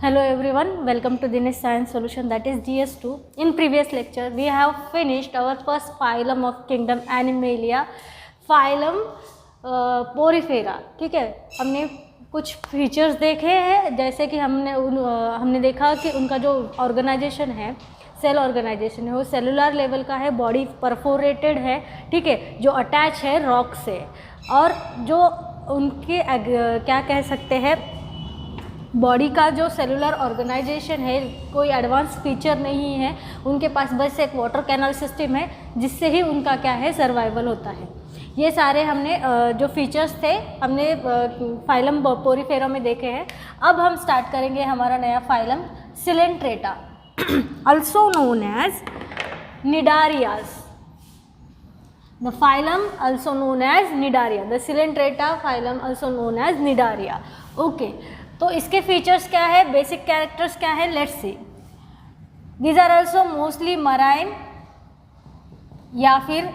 Hello everyone, welcome to Dinesh Science Solution, that is DS2. In previous lecture, we have finished our first phylum of kingdom Animalia, phylum Porifera. ठीक है, हमने कुछ features देखे हैं, जैसे कि हमने देखा कि उनका जो ऑर्गेनाइजेशन है, सेल ऑर्गेनाइजेशन है, वो सेलुलर लेवल का है, बॉडी परफोरेटेड है, ठीक है, जो अटैच है रॉक से, और जो उनके क्या कह सकते हैं, बॉडी का जो सेलुलर ऑर्गेनाइजेशन है, कोई एडवांस फीचर नहीं है, उनके पास बस एक वाटर कैनल सिस्टम है, जिससे ही उनका क्या है, सर्वाइवल होता है। ये सारे हमने जो फीचर्स थे हमने फाइलम पोरीफेरा में देखे हैं। अब हम स्टार्ट करेंगे हमारा नया phylum Coelenterata, also known as Cnidarias. The phylum also known as Cnidaria. The Coelenterata phylum also known as Cnidaria. Okay. तो इसके फीचर्स क्या है, बेसिक कैरेक्टर्स क्या है, let's see. These are also mostly marine या फिर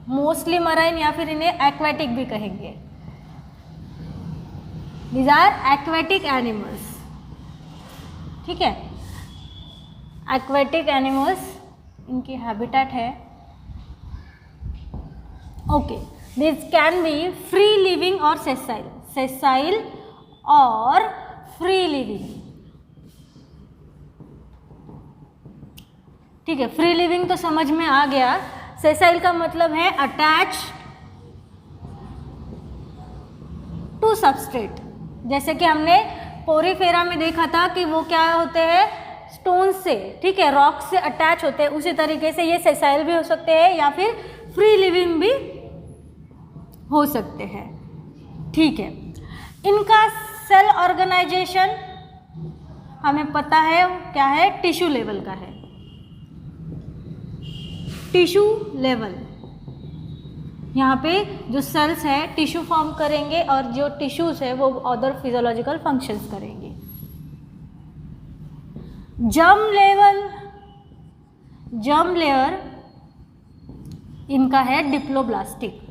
मोस्टली मराइन या फिर इन्हें एक्वेटिक भी कहेंगे. These are aquatic animals. ठीक है, एक्वेटिक एनिमल्स इनकी हैबिटेट है. Okay, this can B free living और सेसाइल, सेसाइल और फ्री लिविंग. ठीक है, फ्री लिविंग तो समझ में आ गया. सेसाइल का मतलब है अटैच टू सबस्ट्रेट. जैसे कि हमने पोरीफेरा में देखा था कि वो क्या होते हैं, स्टोन से, ठीक है, रॉक से अटैच होते हैं. उसी तरीके से ये सेसाइल भी हो सकते हैं या फिर फ्री लिविंग भी हो सकते हैं. ठीक है, इनका सेल ऑर्गेनाइजेशन हमें पता है क्या है, टिश्यू लेवल का है. टिश्यू लेवल, यहाँ पे जो सेल्स है टिश्यू फॉर्म करेंगे और जो टिश्यूज है वो अदर फिजियोलॉजिकल फंक्शंस करेंगे. जर्म लेवल, जर्म लेयर इनका है डिप्लोब्लास्टिक.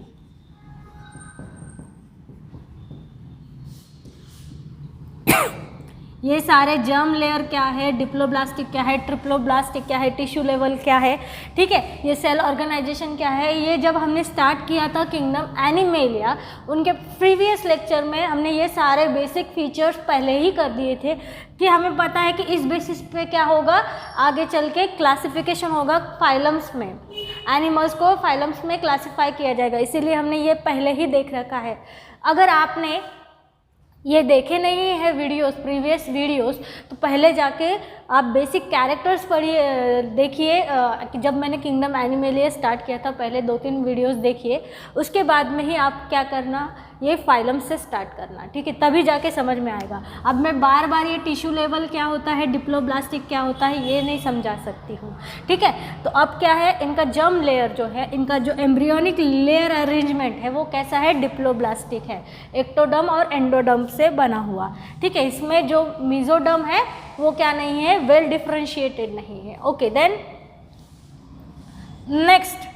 ये सारे जर्म लेयर क्या है, डिप्लोब्लास्टिक क्या है, ट्रिप्लोब्लास्टिक क्या है, टिश्यू लेवल क्या है. ठीक है, ये सेल ऑर्गेनाइजेशन क्या है, ये जब हमने स्टार्ट किया था किंगडम एनिमेलिया, उनके प्रीवियस लेक्चर में हमने ये सारे बेसिक फीचर्स पहले ही कर दिए थे कि हमें पता है कि इस बेसिस पे क्या होगा, आगे चल के क्लासिफिकेशन होगा फाइलम्स में, एनिमल्स को फाइलम्स में क्लासीफाई किया जाएगा. इसीलिए हमने ये पहले ही देख रखा है. अगर आपने ये देखे नहीं है वीडियोस, प्रीवियस वीडियोस, तो पहले जाके आप बेसिक कैरेक्टर्स पढ़िए, देखिए. जब मैंने किंगडम एनिमेलिया स्टार्ट किया था, पहले 2-3 वीडियोस देखिए, उसके बाद में ही आप क्या करना, ये फाइलम से स्टार्ट करना. ठीक है, तभी जाके समझ में आएगा. अब मैं बार बार ये टिश्यू लेवल क्या होता है, डिप्लोब्लास्टिक क्या होता है, ये नहीं समझा सकती हूँ. ठीक है, तो अब क्या है, इनका जर्म लेयर जो है, इनका जो एम्ब्रियोनिक लेयर अरेंजमेंट है वो कैसा है, डिप्लोब्लास्टिक है, एक्टोडर्म और एंडोडर्म से बना हुआ. ठीक है, इसमें जो मेसोडर्म है वो क्या नहीं है, वेल डिफरेंशिएटेड नहीं है. ओके, देन नेक्स्ट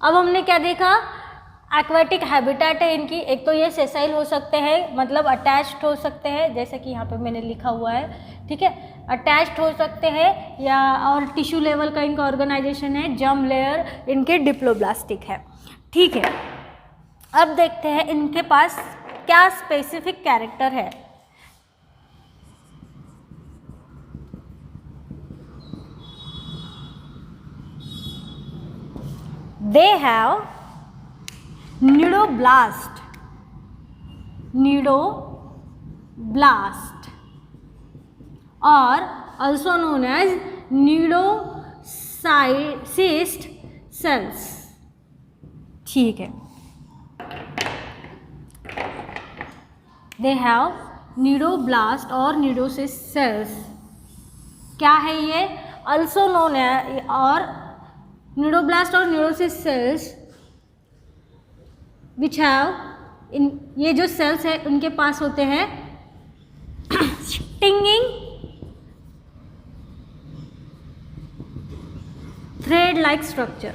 अब हमने क्या देखा, एक्वेटिक हैबिटेट है इनकी. एक तो ये सेसाइल हो सकते हैं, मतलब अटैच्ड हो सकते हैं, जैसे कि यहाँ पे मैंने लिखा हुआ है. ठीक है, अटैच्ड हो सकते हैं या, और टिश्यू लेवल का इनका ऑर्गेनाइजेशन है, जर्म लेयर इनके डिप्लोब्लास्टिक है. ठीक है, अब देखते हैं इनके पास क्या स्पेसिफिक कैरेक्टर है. They have nidoblast, nidoblast or also known as nidocyst cells. ठीक है, they have nidoblast और nidocyst cells. क्या है ये, also known as, और nidoblast और nidocyst cells विच हैव, ये जो सेल्स है उनके पास होते हैं stinging thread like structure.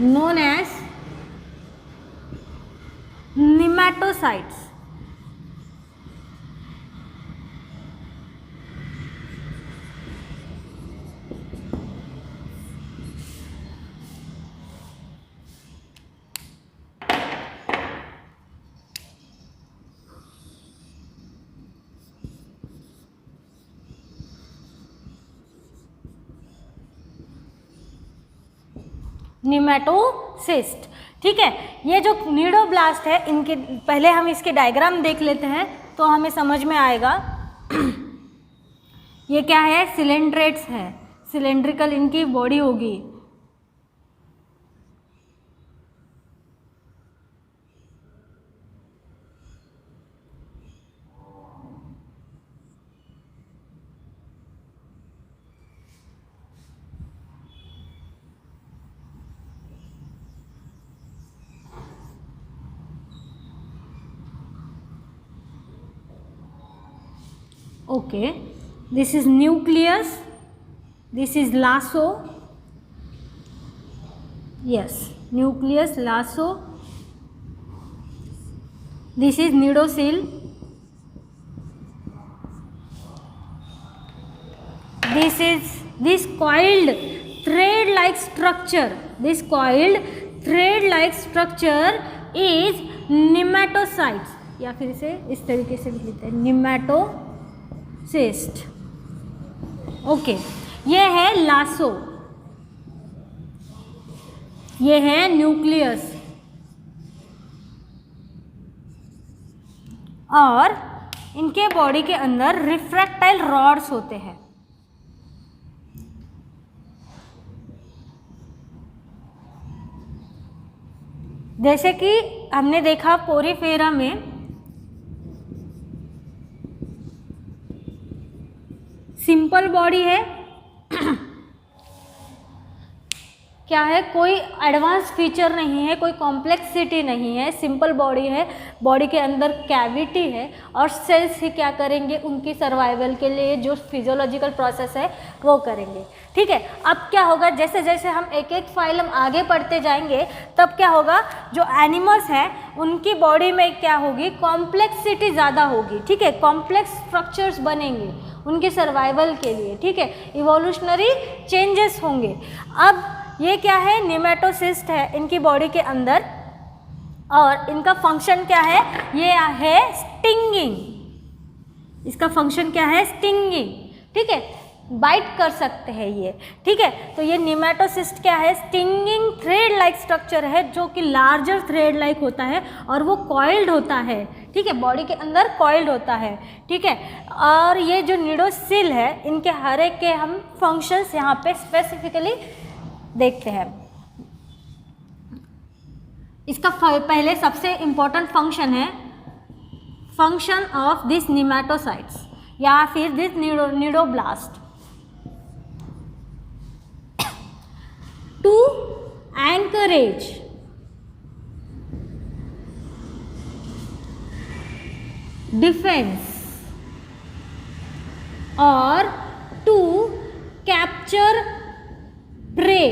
known as nematocytes. Nematocyst, ठीक है। ये जो नीडोब्लास्ट है, इनके पहले हम इसके डायग्राम देख लेते हैं तो हमें समझ में आएगा। ये क्या है, सिलेंड्रेट्स है, सिलेंड्रिकल इनकी बॉडी होगी। Okay, this is nucleus, this is lasso, yes, nucleus, lasso, this is nidocyl, this coiled thread like structure, this coiled thread like structure is nematocytes, या फिर इसे इस तरीके से भी लिखते हैं, निमेटोसिस्ट। ओके, ये है लासो, ये है न्यूक्लियस, और इनके बॉडी के अंदर रिफ्रैक्टाइल रॉड्स होते हैं। जैसे कि हमने देखा पोरीफेरा में सिंपल बॉडी है, क्या है, कोई एडवांस फीचर नहीं है, कोई कॉम्प्लेक्सिटी नहीं है, सिंपल बॉडी है। बॉडी के अंदर कैविटी है और सेल्स ही क्या करेंगे, उनकी सर्वाइवल के लिए जो फिजियोलॉजिकल प्रोसेस है वो करेंगे, ठीक है। अब क्या होगा, जैसे जैसे हम एक एक फाइलम आगे बढ़ते जाएंगे तब क्या होगा, जो एनिमल्स हैं उनकी बॉडी में क्या होगी, कॉम्प्लेक्सिटी ज़्यादा होगी, ठीक है, कॉम्प्लेक्स स्ट्रक्चर्स बनेंगे उनके सर्वाइवल के लिए, ठीक है, इवोल्यूशनरी चेंजेस होंगे। अब ये क्या है, निमेटोसिस्ट है इनकी बॉडी के अंदर, और इनका फंक्शन क्या है, ये है स्टिंगिंग, इसका फंक्शन क्या है, स्टिंगिंग, ठीक है, बाइट कर सकते हैं ये, ठीक है। तो ये निमेटोसिस्ट क्या है, स्टिंगिंग थ्रेड लाइक स्ट्रक्चर है, जो कि लार्जर थ्रेड लाइक होता है और वो कॉइल्ड होता है, ठीक है, बॉडी के अंदर कॉइल्ड होता है, ठीक है। और ये जो निडोसिल है, इनके हर एक के हम फंक्शंस यहाँ पे स्पेसिफिकली देखते हैं। इसका पहले सबसे इम्पोर्टेंट फंक्शन है फंक्शन ऑफ दिस निमेटोसाइट्स या फिर this cnidoblast, to anchorage defence और टू कैप्चर प्रे,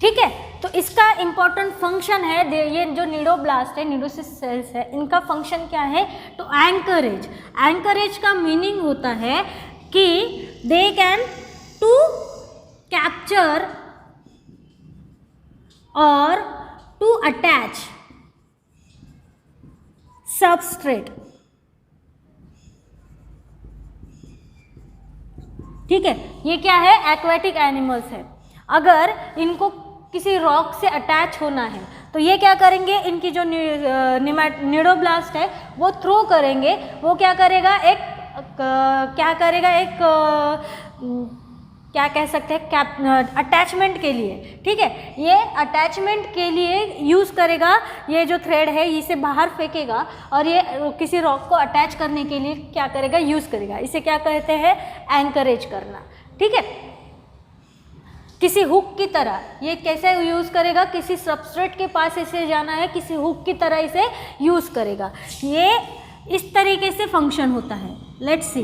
ठीक है। तो इसका इंपॉर्टेंट फंक्शन है, ये जो निडोब्लास्ट है, निडोसिस सेल्स है, इनका फंक्शन क्या है, टू एंकरेज। एंकरेज का मीनिंग होता है कि दे कैन टू कैप्चर और टू अटैच सबस्ट्रेट, ठीक है। ये क्या है, एक्वेटिक एनिमल्स है। अगर इनको किसी रॉक से अटैच होना है तो ये क्या करेंगे, इनकी जो निडोब्लास्ट है वो थ्रो करेंगे, वो क्या करेगा, क्या कह सकते हैं, अटैचमेंट के लिए, ठीक है, ये अटैचमेंट के लिए यूज़ करेगा। ये जो थ्रेड है इसे बाहर फेंकेगा और ये किसी रॉक को अटैच करने के लिए क्या करेगा, यूज़ करेगा। इसे क्या कहते हैं, एंकरेज करना, ठीक है। किसी हुक की तरह ये कैसे यूज़ करेगा, किसी सबस्ट्रेट के पास इसे जाना है, किसी हुक की तरह इसे यूज़ करेगा। ये इस तरीके से फंक्शन होता है। लेट्स सी,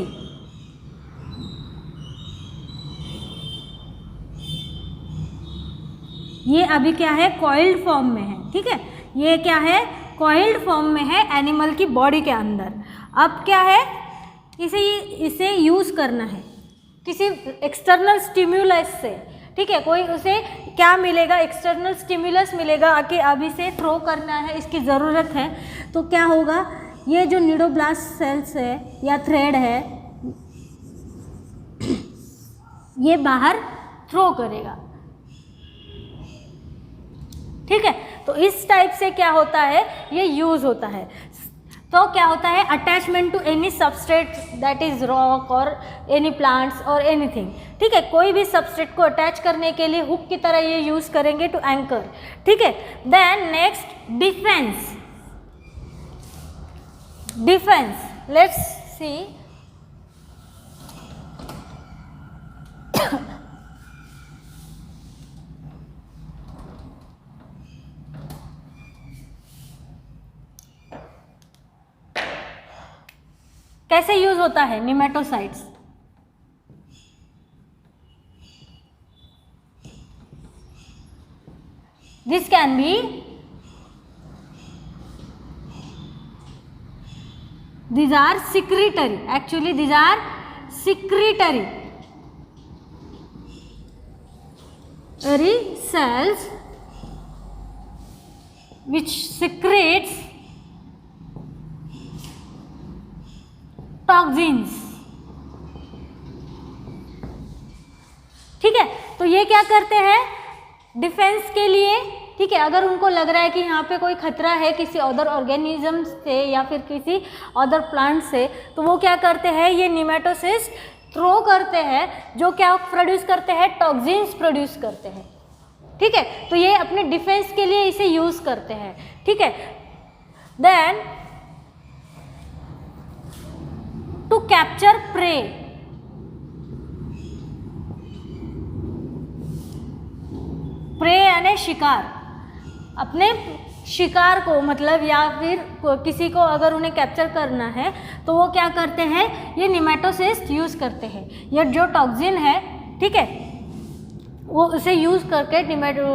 ये अभी क्या है, कॉइल्ड फॉर्म में है, ठीक है, ये क्या है, कॉइल्ड फॉर्म में है एनिमल की बॉडी के अंदर। अब क्या है, इसे यूज़ करना है किसी एक्सटर्नल स्टिम्युलस से, ठीक है, कोई उसे क्या मिलेगा, एक्सटर्नल स्टिम्युलस मिलेगा कि अब इसे थ्रो करना है, इसकी ज़रूरत है। तो क्या होगा, ये जो निडोब्लास्ट सेल्स है या थ्रेड है ये बाहर थ्रो करेगा, ठीक है। तो इस टाइप से क्या होता है, ये यूज़ होता है। तो क्या होता है, attachment to any substrate that is rock और एनी प्लांट्स और एनीथिंग, ठीक है, कोई भी सबस्ट्रेट को अटैच करने के लिए हुक की तरह ये यूज़ करेंगे टू एंकर, ठीक है। Then next defence, let's see. कैसे यूज होता है nematocytes, this can be, these are secretory, actually these are secretory cells which secretes toxins, ठीक है। तो ये क्या करते हैं डिफेंस के लिए, ठीक है, अगर उनको लग रहा है कि यहाँ पे कोई खतरा है किसी अदर ऑर्गेनिज्म से या फिर किसी अदर प्लांट से, तो वो क्या करते हैं, ये निमेटोसिस्ट थ्रो करते हैं, जो क्या प्रोड्यूस करते हैं, टॉक्सिन्स प्रोड्यूस करते हैं, ठीक है। तो ये अपने डिफेंस के लिए इसे यूज करते हैं, ठीक है। देन टू कैप्चर प्रे, यानी शिकार, अपने शिकार को मतलब या फिर किसी को अगर उन्हें कैप्चर करना है तो वो क्या करते हैं, ये निमेटोसिस्ट यूज़ करते हैं। ये जो टॉक्सिन है, ठीक है, वो उसे यूज़ करके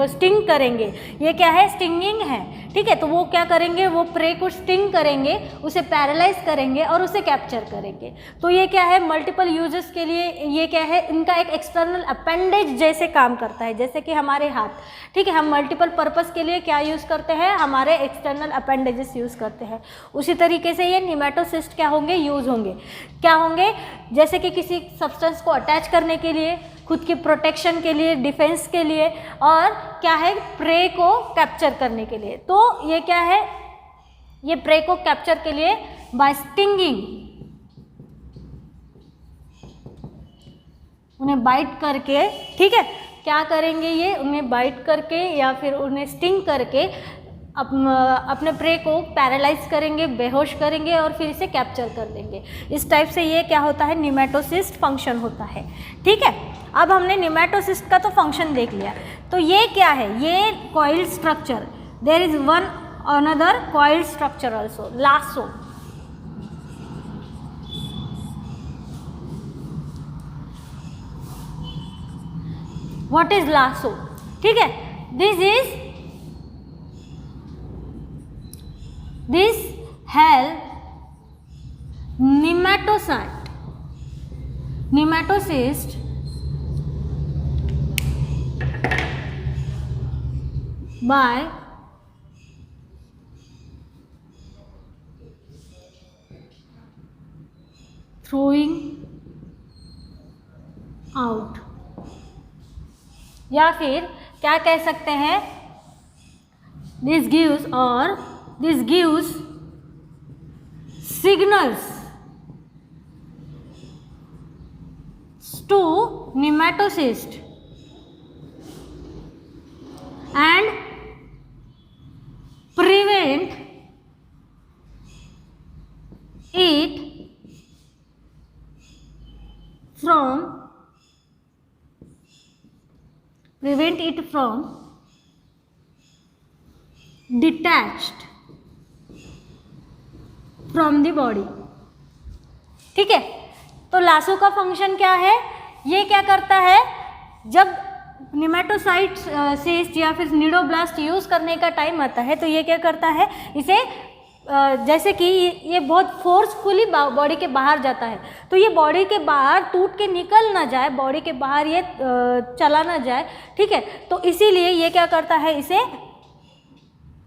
स्टिंग करेंगे, ये क्या है, स्टिंगिंग है, ठीक है। तो वो क्या करेंगे, वो प्रे को स्टिंग करेंगे, उसे पैरालाइज करेंगे और उसे कैप्चर करेंगे। तो ये क्या है, मल्टीपल यूजेस के लिए ये क्या है, इनका एक एक्सटर्नल अपेंडेज जैसे काम करता है, जैसे कि हमारे हाथ, ठीक है, हम मल्टीपल पर्पस के लिए क्या यूज़ करते हैं, हमारे एक्सटर्नल अपेंडेजेस यूज़ करते हैं। उसी तरीके से ये निमेटोसिस्ट क्या होंगे, यूज़ होंगे, क्या होंगे, जैसे कि किसी सब्सटेंस को अटैच करने के लिए, खुद की प्रोटेक्शन के लिए, डिफेंस के लिए, और क्या है, प्रे को कैप्चर करने के लिए। तो ये क्या है, ये प्रे को कैप्चर के लिए बाय स्टिंगिंग, उन्हें बाइट करके, ठीक है, क्या करेंगे, ये उन्हें बाइट करके या फिर उन्हें स्टिंग करके अपने प्रे को पैरालाइज करेंगे, बेहोश करेंगे और फिर इसे कैप्चर कर लेंगे। इस टाइप से ये क्या होता है, निमेटोसिस्ट फंक्शन होता है, ठीक है। अब हमने निमेटोसिस्ट का तो फंक्शन देख लिया। तो ये क्या है, ये coiled structure, there is one another coiled structure also, lasso. What is lasso, ठीक है, this help nematocyst by throwing out, या फिर क्या कह सकते हैं, this gives signals to nematocyst and prevent it from detached from the body, ठीक है। तो लासो का फंक्शन क्या है, ये क्या करता है, जब निमेटोसाइट सिस्ट या फिर निडोब्लास्ट यूज़ करने का टाइम आता है तो ये क्या करता है, इसे जैसे कि ये बहुत फोर्सफुली बॉडी के बाहर जाता है, तो ये बॉडी के बाहर टूट के निकल ना जाए, बॉडी के बाहर ये चला ना जाए, ठीक है। तो इसीलिए ये क्या करता है, इसे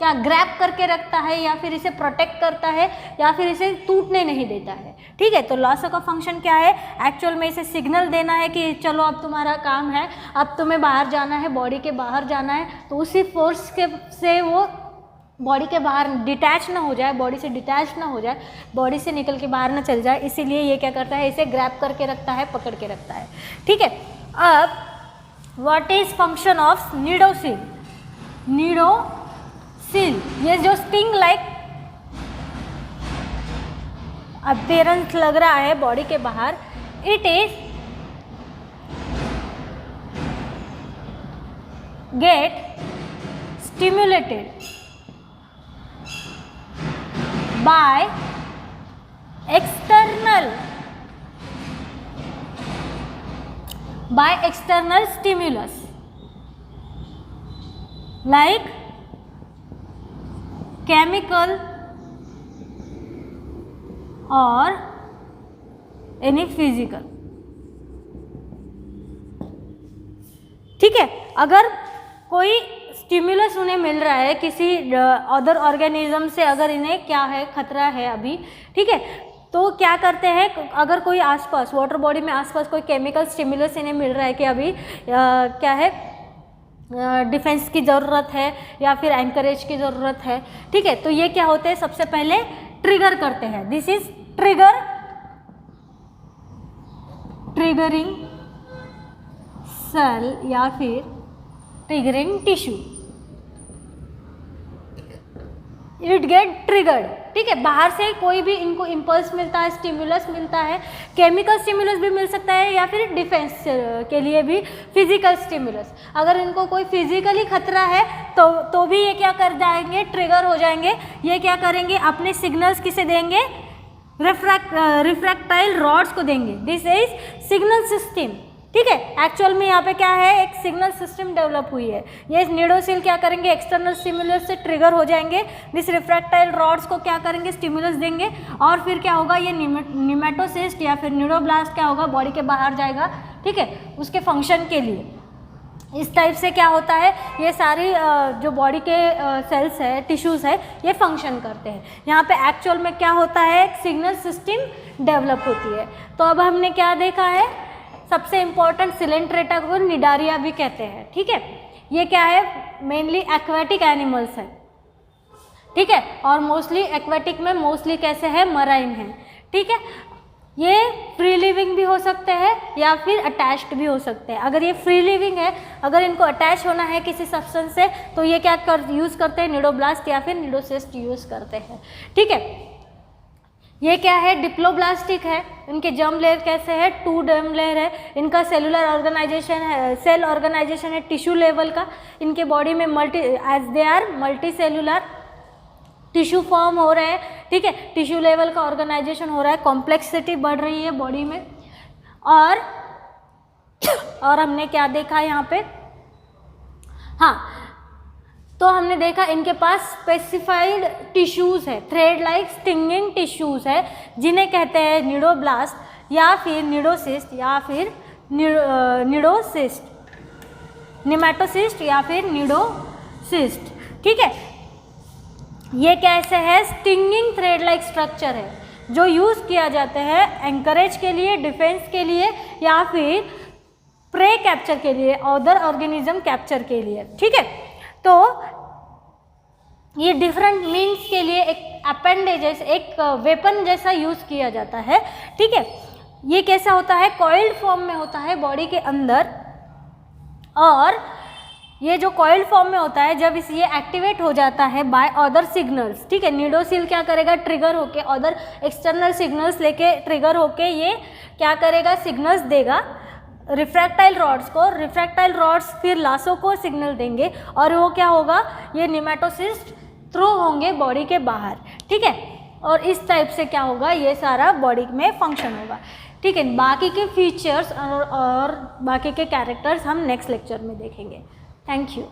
क्या ग्रैब करके रखता है या फिर इसे प्रोटेक्ट करता है या फिर इसे टूटने नहीं देता है, ठीक है। तो लासो का फंक्शन क्या है, एक्चुअल में इसे सिग्नल देना है कि चलो अब तुम्हारा काम है, अब तुम्हें बाहर जाना है, बॉडी के बाहर जाना है। तो उसी फोर्स के से वो बॉडी के बाहर डिटैच ना हो जाए, बॉडी से डिटैच ना हो जाए, बॉडी से निकल के बाहर ना चल जाए, इसीलिए ये क्या करता है, इसे ग्रैब करके रखता है, पकड़ के रखता है, ठीक है। अब व्हाट इज फंक्शन ऑफ निडोसिल, निडोसिल ये जो स्टिंग लाइक अपीयरेंस लग रहा है बॉडी के बाहर, it is get stimulated by external stimulus like chemical or any physical, ठीक है। अगर कोई स्टिमुलस उन्हें मिल रहा है किसी अदर ऑर्गेनिज्म से, अगर इन्हें क्या है, खतरा है अभी, ठीक है, तो क्या करते हैं, अगर कोई आसपास वाटर बॉडी में आसपास कोई केमिकल स्टिमुलस इन्हें मिल रहा है कि अभी क्या है, डिफेंस की ज़रूरत है या फिर एंकरेज की ज़रूरत है, ठीक है। तो ये क्या होते हैं, सबसे पहले ट्रिगर करते हैं, दिस इज ट्रिगरिंग सेल या फिर triggering tissue, it get triggered, ठीक है। बाहर से कोई भी इनको इम्पल्स मिलता है, स्टिमुलस मिलता है, केमिकल स्टिमुलस भी मिल सकता है या फिर डिफेंस के लिए भी फिजिकल स्टिमुलस। अगर इनको कोई फिजिकली खतरा है तो भी ये क्या कर जाएंगे, ट्रिगर हो जाएंगे। ये क्या करेंगे, अपने सिग्नल्स किसे देंगे, रिफ्रैक्टाइल रॉड्स को देंगे, दिस इज सिग्नल सिस्टम, ठीक है। एक्चुअल में यहाँ पे क्या है, एक सिग्नल सिस्टम डेवलप हुई है। ये निडोसिल क्या करेंगे, एक्सटर्नल स्टिमुलस से ट्रिगर हो जाएंगे, दिस रिफ्रैक्टाइल रॉड्स को क्या करेंगे, स्टिमुलस देंगे, और फिर क्या होगा, ये निमेटोसिस्ट या फिर निडोब्लास्ट क्या होगा, बॉडी के बाहर जाएगा, ठीक है, उसके फंक्शन के लिए। इस टाइप से क्या होता है, ये सारी जो बॉडी के सेल्स है, टिश्यूज़ है, ये फंक्शन करते हैं। यहाँ पे एक्चुअल में क्या होता है, एक सिग्नल सिस्टम डेवलप होती है। तो अब हमने क्या देखा है, सबसे इम्पॉर्टेंट सिलेंट्रेटा को निडारिया भी कहते हैं, ठीक है। ये क्या है, मेनली एक्वेटिक एनिमल्स है, ठीक है, और मोस्टली एक्वेटिक में मोस्टली कैसे है, मराइन है, ठीक है। ये फ्री लिविंग भी हो सकते हैं या फिर अटैच्ड भी हो सकते हैं। अगर ये फ्री लिविंग है, अगर इनको अटैच होना है किसी सब्सटेंस से, तो ये क्या यूज़ करते हैं, निडोब्लास्ट या फिर निडोसिस्ट यूज़ करते हैं, ठीक है। ये क्या है, डिप्लोब्लास्टिक है, इनके जर्म लेयर कैसे है, 2 जर्म लेयर है, इनका सेलुलर ऑर्गेनाइजेशन है, सेल ऑर्गेनाइजेशन है टिश्यू लेवल का, इनके बॉडी में as they are multicellular tissue form हो रहे हैं, ठीक है, टिश्यू लेवल का ऑर्गेनाइजेशन हो रहा है, कॉम्प्लेक्सिटी बढ़ रही है बॉडी में। और हमने क्या देखा यहाँ पे, हाँ, तो हमने देखा इनके पास स्पेसिफाइड टिश्यूज़ है, थ्रेड लाइक स्टिंगिंग टिश्यूज़ है, जिन्हें कहते हैं निडोब्लास्ट या फिर निडोसिस्ट या फिर निडोसिस्ट, निमेटोसिस्ट या फिर निडोसिस्ट, ठीक है। ये कैसे है, स्टिंगिंग थ्रेड लाइक स्ट्रक्चर है, जो यूज़ किया जाता है एंकरेज के लिए, डिफेंस के लिए या फिर प्रे कैप्चर के लिए, अदर ऑर्गेनिज्म कैप्चर के लिए, ठीक है। तो ये डिफरेंट मीन्स के लिए एक अपेंडेजेस, एक वेपन जैसा यूज़ किया जाता है, ठीक है। ये कैसा होता है, कॉइल्ड फॉर्म में होता है बॉडी के अंदर, और ये जो कॉइल्ड फॉर्म में होता है, जब ये एक्टिवेट हो जाता है बाय अदर सिग्नल्स, ठीक है, निडोसिल क्या करेगा, ट्रिगर होके अदर एक्सटर्नल सिग्नल्स लेके ट्रिगर होके ये क्या करेगा, सिग्नल्स देगा रिफ्रैक्टाइल रॉड्स को, रिफ्रैक्टाइल रॉड्स फिर लासो को सिग्नल देंगे, और वो क्या होगा, ये निमेटोसिस्ट थ्रू होंगे बॉडी के बाहर, ठीक है। और इस टाइप से क्या होगा, ये सारा बॉडी में फंक्शन होगा, ठीक है, बाकी के फीचर्स और बाकी के कैरेक्टर्स हम नेक्स्ट लेक्चर में देखेंगे। Thank you.